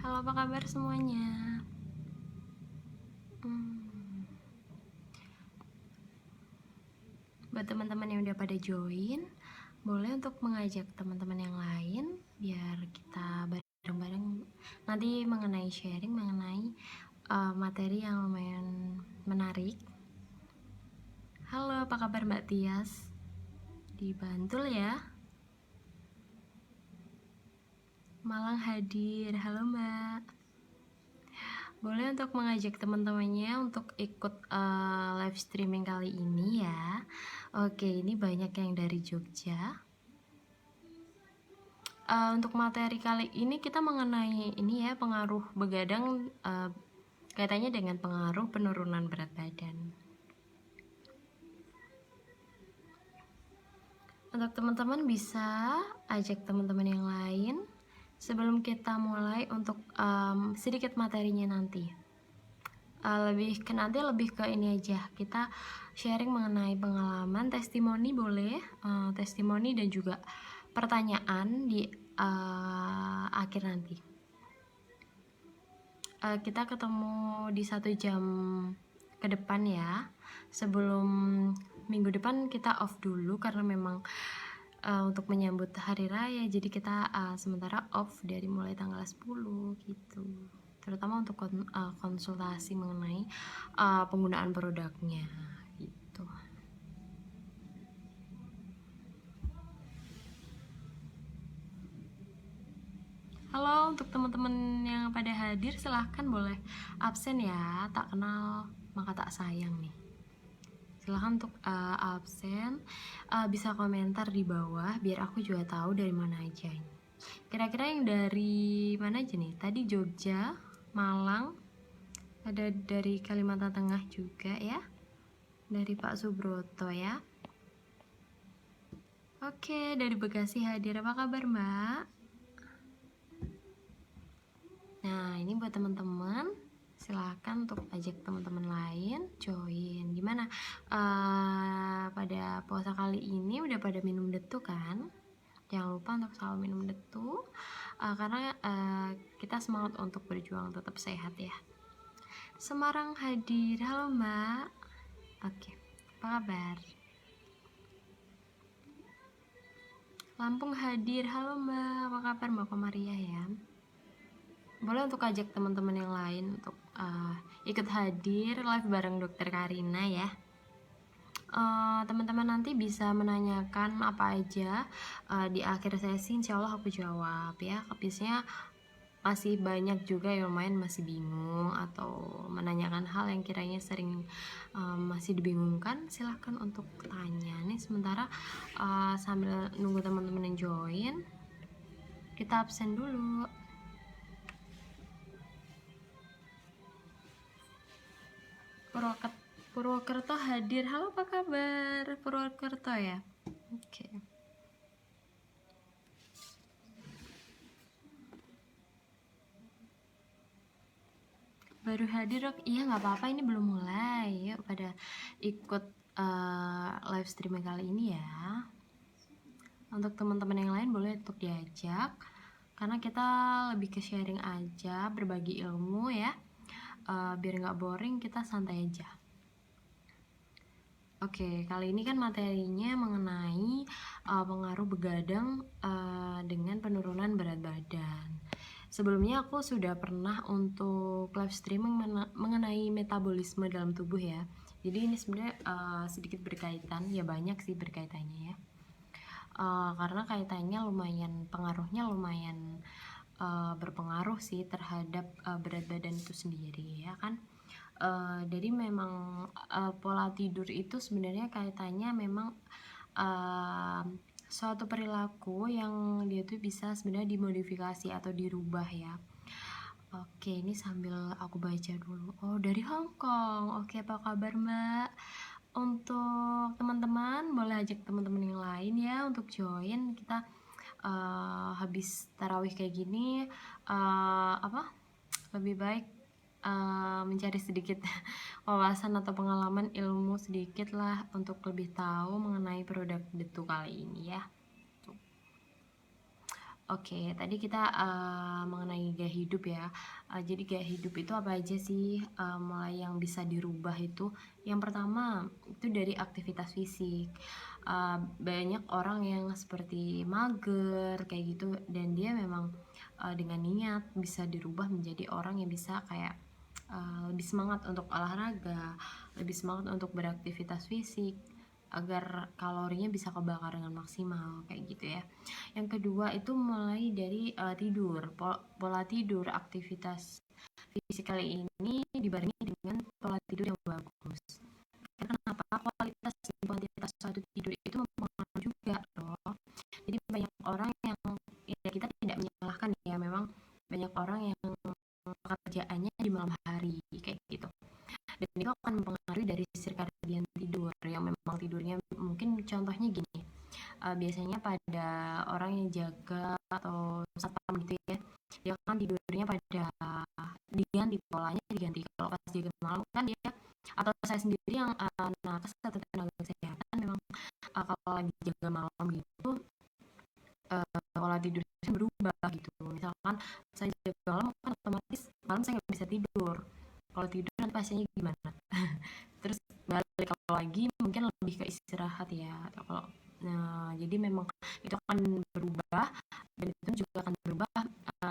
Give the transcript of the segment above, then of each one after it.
Halo, apa kabar semuanya? Hmm, Buat teman-teman yang udah pada join, boleh untuk mengajak teman-teman yang lain biar kita bareng-bareng nanti mengenai sharing mengenai materi yang lumayan menarik. Halo, apa kabar Mbak Tias? Di Bantul ya? Malang hadir. Halo Mbak. Boleh untuk mengajak teman-temannya untuk ikut live streaming kali ini ya. Oke, ini banyak yang dari Jogja. Untuk materi kali ini kita mengenai ini ya, pengaruh begadang kaitannya dengan pengaruh penurunan berat badan. Untuk teman-teman bisa ajak teman-teman yang lain sebelum kita mulai untuk sedikit materinya nanti. Lebih ke ini aja, kita sharing mengenai pengalaman, testimoni boleh, testimoni dan juga pertanyaan di akhir nanti. Kita ketemu di 1 jam ke depan ya, sebelum minggu depan kita off dulu karena memang untuk menyambut hari raya, jadi kita sementara off dari mulai tanggal 10 gitu, terutama untuk konsultasi mengenai penggunaan produknya gitu. Halo, untuk teman-teman yang pada hadir silahkan boleh absen ya, tak kenal maka tak sayang nih. Silahkan untuk absen, bisa komentar di bawah biar aku juga tahu dari mana aja. Kira-kira yang dari mana aja nih? Tadi Jogja, Malang, ada dari Kalimantan Tengah juga ya, dari Pak Subroto ya. Oke, dari Bekasi hadir. Apa kabar Mbak? Nah, ini buat teman-teman, silahkan untuk ajak teman-teman lain join. Gimana? Pada puasa kali ini udah pada minum detu kan? Jangan lupa untuk selalu minum detu, karena kita semangat untuk berjuang tetap sehat ya. Semarang hadir. Halo Mbak. Oke, apa kabar? Lampung hadir. Halo Mbak, apa kabar Mbak Komaria ya? Boleh untuk ajak teman-teman yang lain untuk ikut hadir live bareng Dokter Karina ya. Teman-teman nanti bisa menanyakan apa aja di akhir sesi, insya Allah aku jawab ya. Biasanya masih banyak juga yang lumayan masih bingung atau menanyakan hal yang kiranya sering masih dibingungkan, silahkan untuk tanya nih. Sementara sambil nunggu teman-teman yang join, kita absen dulu. Purwokerto hadir. Halo, apa kabar Purwokerto ya? Oke. Baru hadir dok? Iya nggak apa-apa, ini belum mulai. Yuk pada ikut live streaming kali ini ya. Untuk teman-teman yang lain boleh untuk diajak, karena kita lebih ke sharing aja, berbagi ilmu ya. Biar nggak boring, kita santai aja. Oke, kali ini kan materinya mengenai pengaruh begadang dengan penurunan berat badan. Sebelumnya aku sudah pernah untuk live streaming mengenai metabolisme dalam tubuh ya. Jadi ini sebenarnya sedikit berkaitan, ya banyak sih berkaitannya ya. Karena kaitannya lumayan, pengaruhnya lumayan berpengaruh sih terhadap berat badan itu sendiri ya kan. Jadi memang pola tidur itu sebenarnya kaitannya memang suatu perilaku yang dia tuh bisa sebenarnya dimodifikasi atau dirubah ya. Oke, ini sambil aku baca dulu. Oh, dari Hong Kong. Oke, apa kabar Mbak? Untuk teman-teman boleh ajak teman-teman yang lain ya untuk join. Kita habis tarawih kayak gini lebih baik mencari sedikit wawasan atau pengalaman ilmu sedikit lah untuk lebih tahu mengenai produk detu kali ini ya. Oke, tadi kita mengenai gaya hidup ya. Jadi gaya hidup itu apa aja sih? Mulai yang bisa dirubah itu, yang pertama itu dari aktivitas fisik. Banyak orang yang seperti mager kayak gitu, dan dia memang dengan niat bisa dirubah menjadi orang yang bisa kayak lebih semangat untuk olahraga, lebih semangat untuk beraktivitas fisik agar kalorinya bisa kebakar dengan maksimal kayak gitu ya. Yang kedua itu mulai dari tidur, pola tidur, aktivitas fisik kali ini dibarengi dengan pola tidur yang bagus. Karena kenapa? Kualitas dan kuantitas suatu tidur itu mempengaruhi juga loh. Jadi banyak orang yang, ya kita tidak menyalahkan ya, memang banyak orang yang pekerjaannya di malam hari kayak gitu, dan itu akan mempengaruhi dari sirkadian tidur yang memang tidurnya mungkin contohnya gini. Biasanya pada orang yang jaga atau satpam gitu ya, dia kan tidurnya pada diganti, polanya diganti. Kalau pas jaga malam kan dia, atau saya sendiri yang nakes atau tenaga kesehatan, memang kalau lagi jaga malam gitu pola tidur saya berubah gitu. Misalkan saya jaga malam kan otomatis malam saya nggak bisa tidur. Kalau tidur nanti pasiennya gimana? Terus balik kalau lagi mungkin lebih ke istirahat ya. Atau kalau jadi memang itu akan berubah, dan itu juga akan berubah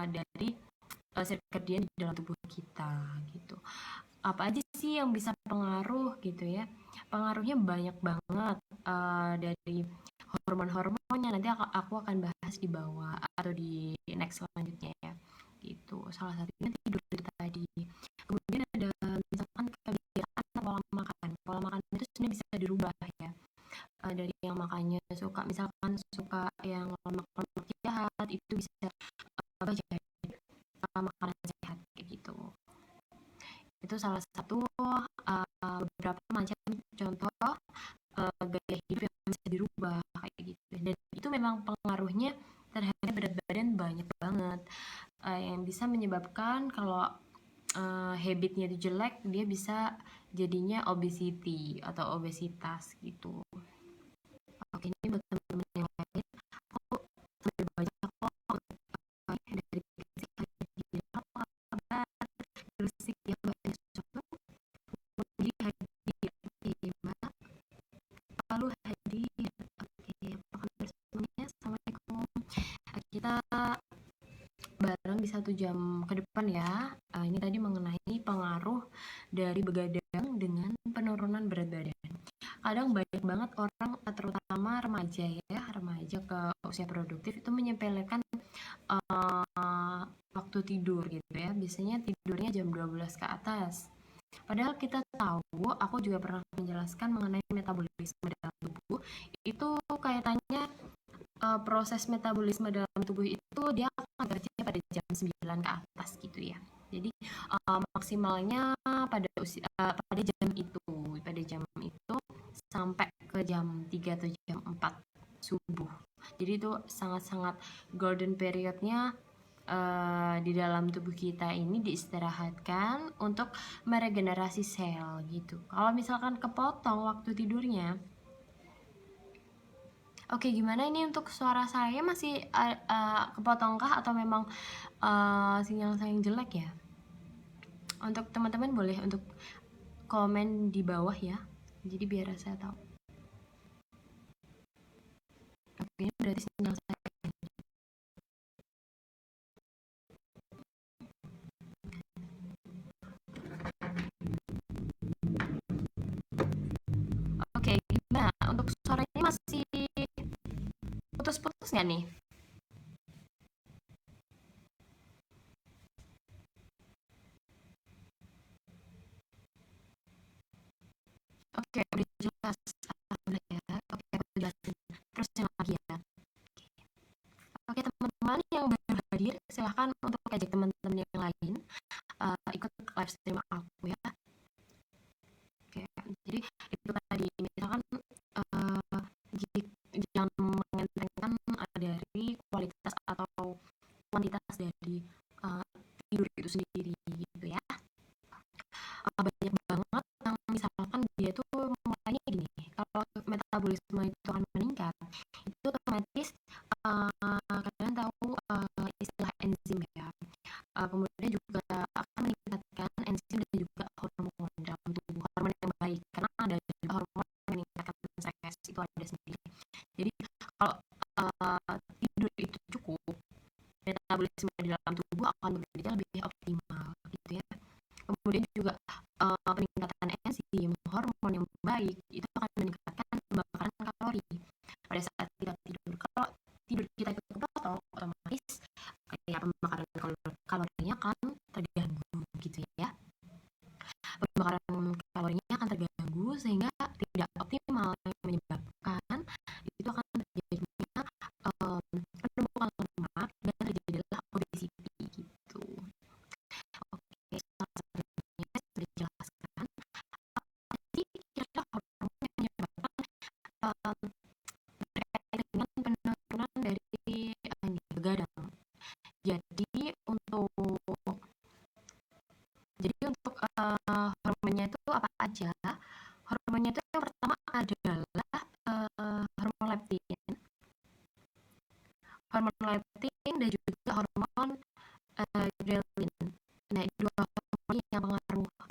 dari sirkadian di dalam tubuh kita gitu. Apa aja sih yang bisa pengaruh gitu ya? Pengaruhnya banyak banget dari hormon-hormonnya, nanti aku akan bahas di bawah atau di next selanjutnya ya gitu. Salah satunya tidur itu tadi. Kemudian ada misalkan kebiasaan pola makan itu sebenarnya bisa dirubah ya. Dari yang makannya misalkan suka yang lemak-lemak jahat, itu bisa jadi makanan sehat kayak gitu. Itu salah satu beberapa macam contoh gaya hidup yang bisa dirubah kayak gitu, dan itu memang pengaruhnya terhadap berat badan banyak banget, yang bisa menyebabkan kalau habitnya itu jelek, dia bisa jadinya obesity atau obesitas gitu. Oke, ini buat teman-teman yang lain, aku sambil baca kok dari apa kabar Gresik ya Mbak Yusuf, Budi Hadi, oke Mbak, lalu Hadi, oke, apa kabar semuanya, Assalamualaikum. Kita bareng di 1 jam ke depan ya. Ini tadi mengenai pengaruh dari begadang dengan penurunan berat badan. Kadang banyak banget orang, terutama remaja ya, remaja ke usia produktif itu menyepelekan waktu tidur gitu ya. Biasanya tidurnya jam 12 ke atas. Padahal kita tahu, aku juga pernah menjelaskan mengenai metabolisme dalam tubuh. Itu kaitannya proses metabolisme dalam tubuh itu dia akan kerja pada jam 9 ke atas gitu ya. Jadi maksimalnya pada jam itu sampai ke jam 3 atau jam 4 subuh. Jadi itu sangat-sangat golden periodnya di dalam tubuh kita ini diistirahatkan untuk meregenerasi sel gitu. Kalau misalkan kepotong waktu tidurnya, oke, gimana ini untuk suara saya masih kepotongkah atau memang sinyal saya yang jelek ya? Untuk teman-teman boleh untuk komen di bawah ya. Jadi biar saya tahu. Oke, ini berarti sinyal saya. Oke, gimana? Untuk suaranya masih putus-putus nggak nih? Oke, udah jelas. Alhamdulillah ya. Oke, aku jelasin. Terus yang lagi ya. Oke, teman-teman yang baru hadir, silahkan untuk ajak teman-teman yang lain ikut live stream aku ya. Oke, jadi itu tadi, misalkan jangan mengentengkan dari kualitas atau kuantitas dari tidur itu sendiri gitu ya. Banyak banget yang misalkan dia tuh mulainya gini, kalau metabolisme itu akan meningkat, itu otomatis kalian tahu kemudian juga akan meningkatkan enzim dan juga hormon dalam tubuh, hormon yang baik, karena ada juga hormon yang meningkatkan stres, itu ada sendiri. Jadi kalau tidur itu cukup, metabolisme di dalam tubuh akan bekerja lebih optimal gitu ya. Kemudian juga peningkatan enzim, hormon yang baik itu akan meningkatkan pembakaran kalori pada saat kita tidur. Kalau tidur kita itu kepotong, otomatis ya pembakaran kalorinya akan terganggu gitu ya. Pembakaran kalorinya akan terganggu sehingga tidak optimal, yang menyebabkan itu akan terjadinya penumpukan lemak dan terjadilah obesity gitu. Oke, salah satunya sudah dijelaskan. Apa sih kira-kira hormon yang menyebabkan terkait dengan penurunan dari begadang? Jadi untuk hormonnya itu apa aja? Hormonnya itu yang pertama adalah hormon leptin. Hormon leptin dan juga hormon ghrelin. Nah, dua hormon yang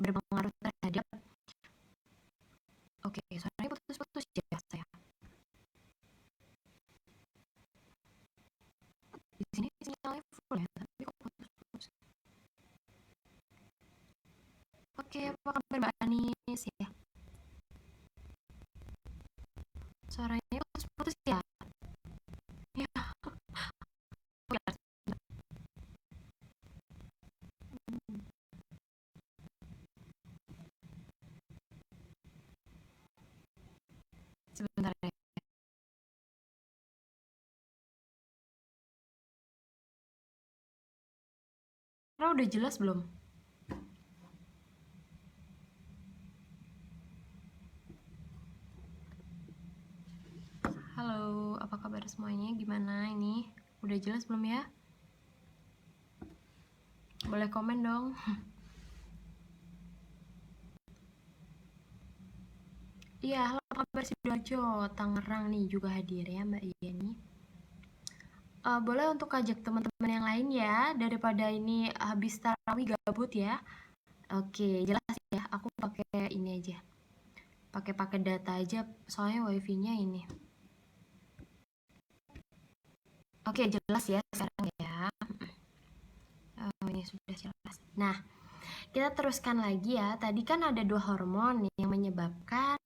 berpengaruh terhadap. Oke, suaranya putus-putus ya saya. Di sini sinyalnya full ya, tapi kok putus-putus. Oke, apa kabar Mbak Anis ya? Suaranya putus-putus ya? Ya, sebentar ya. Karena udah jelas belum? Halo, apa kabar semuanya? Gimana ini? Udah jelas belum ya? Boleh komen dong. Iya, halo, apa kabar Sidoarjo? Tangerang nih juga hadir ya Mbak Yeni. Boleh untuk ajak teman-teman yang lain ya, daripada ini habis tarawih gabut ya. Oke, jelas ya. Aku pakai ini aja. Pakai data aja, soalnya wifi-nya ini. Oke, jelas ya sekarang ya. Ini sudah jelas. Nah, kita teruskan lagi ya. Tadi kan ada dua hormon yang menyebabkan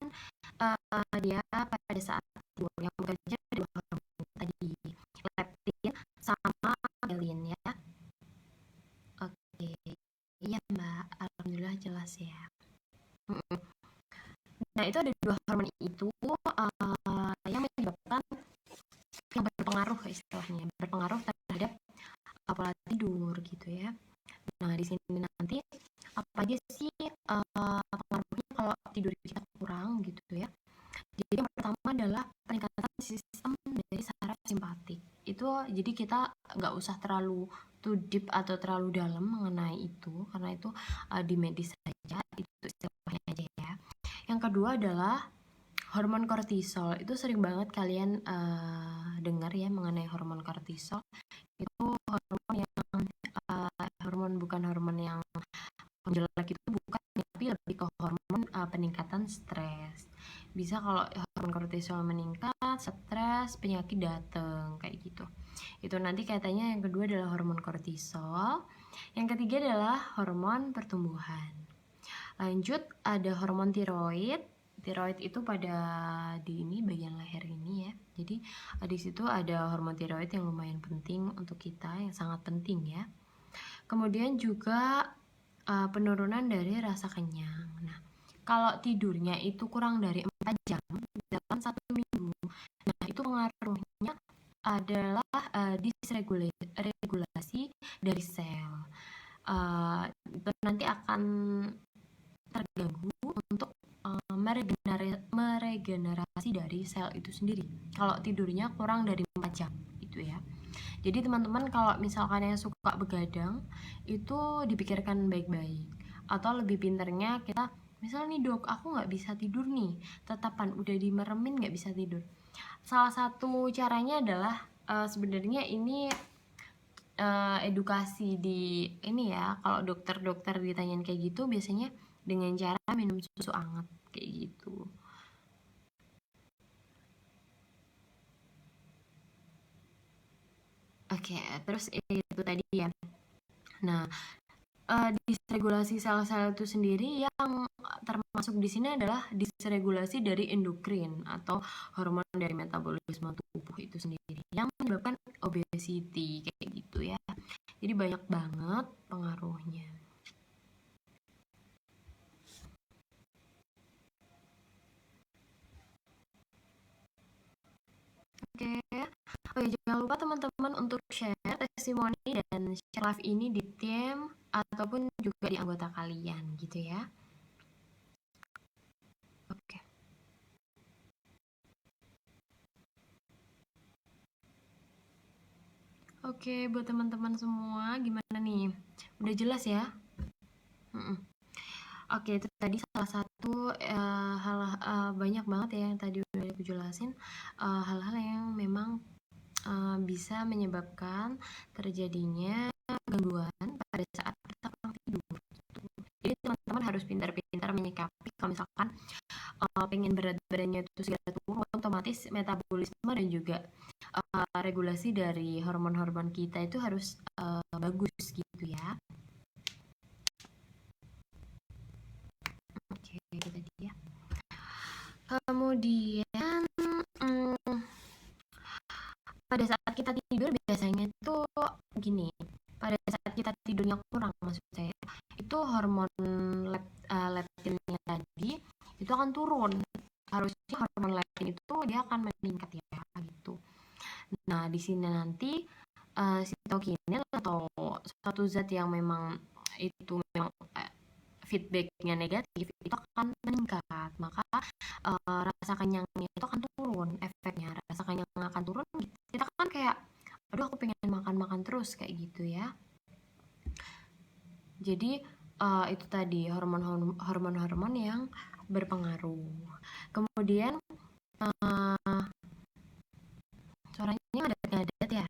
dia pada saat tidur, yang bekerja dua hormon tadi, leptin sama ghrelin ya. Oke, iya Mbak, alhamdulillah jelas ya. Nah, itu ada dua hormon itu yang menyebabkan, yang berpengaruh istilahnya, berpengaruh terhadap pola tidur gitu ya. Nah, di sini nanti apa aja sih pengaruhnya kalau tidur kita kurang gitu ya. Jadi yang pertama adalah peningkatan sistem dari saraf simpatik. Itu jadi kita nggak usah terlalu too deep atau terlalu dalam mengenai itu, karena itu di medis saja, itu istilahnya aja ya. Yang kedua adalah hormon kortisol. Itu sering banget kalian dengar ya mengenai hormon kortisol. Itu hormon yang bukan hormon yang jelek, itu bukan, tapi lebih ke hormon peningkatan stres. Bisa kalau hormon kortisol meningkat, stres, penyakit datang kayak gitu. Itu nanti kaitannya. Yang kedua adalah hormon kortisol. Yang ketiga adalah hormon pertumbuhan. Lanjut ada hormon tiroid. Tiroid itu pada di ini bagian leher ini ya. Jadi di situ ada hormon tiroid yang lumayan penting untuk kita, yang sangat penting ya. Kemudian juga penurunan dari rasa kenyang. Nah, kalau tidurnya itu kurang dari 4 jam dalam 1 minggu, nah itu pengaruhnya adalah disregulasi dari sel. Itu nanti akan terganggu untuk meregenerasi dari sel itu sendiri kalau tidurnya kurang dari 4 jam itu ya. Jadi teman-teman kalau misalkan yang suka begadang itu dipikirkan baik-baik, atau lebih pinternya kita misalnya nih, dok aku nggak bisa tidur nih, tetapan udah dimeremin nggak bisa tidur. Salah satu caranya adalah sebenarnya ini edukasi di ini ya, kalau dokter-dokter ditanyain kayak gitu biasanya dengan cara minum susu hangat kayak gitu. Oke, terus itu tadi ya. Nah, disregulasi sel-sel itu sendiri yang termasuk di sini adalah disregulasi dari endokrin atau hormon dari metabolisme tubuh itu sendiri yang menyebabkan obesity kayak gitu ya. Jadi banyak banget pengaruhnya. Oke. Oh ya, jangan lupa teman-teman untuk share testimoni dan share live ini di tim ataupun juga di anggota kalian gitu ya. Oke. Oke, buat teman-teman semua gimana nih? Udah jelas ya? Mm-mm. Oke, itu tadi salah satu hal banyak banget ya yang tadi udah aku jelasin, hal-hal yang memang bisa menyebabkan terjadinya gangguan pada saat kita kurang tidur. Jadi teman-teman harus pintar-pintar menyikapi kalau misalkan pengen berat badannya itu segera turun, otomatis metabolisme dan juga regulasi dari hormon-hormon kita itu harus bagus gitu ya. Oke, itu tadi ya. Kemudian pada saat kita tidur biasanya itu gini, pada saat kita tidurnya kurang maksud saya, itu hormon leptinnya tadi itu akan turun. Harusnya hormon leptin itu dia akan meningkat ya gitu. Nah, di sini nanti sitokinin atau suatu zat yang memang itu memang feedbacknya negatif itu akan meningkat, maka rasa kenyangnya itu akan turun. Efeknya rasa kenyang akan turun, kita kan kayak aduh aku pengen makan terus kayak gitu ya. Jadi itu tadi hormon-hormon yang berpengaruh. Kemudian suaranya ngadat-ngadat ya.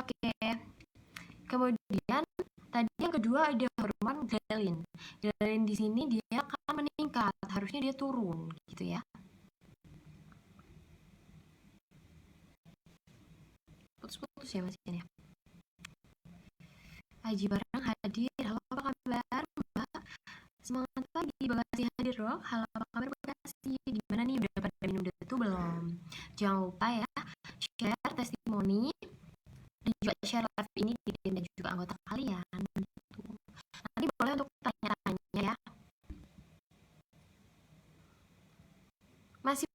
Oke. Kemudian tadi yang kedua ada hormon ghrelin. Ghrelin di sini dia akan meningkat, harusnya dia turun gitu ya. Putus-putus ya Mas ini. Haji Barang hadir. Halo, apa kabar Mbak? Semangat pagi, Bekasi hadir loh. Halo, apa kabar Bekasi? Gimana nih, udah pada minum itu belum? Jangan lupa ya, share testimoni dan juga share live ini di tim dan juga anggota kalian. Gitu. Nanti boleh untuk tanya-tanya ya. Masih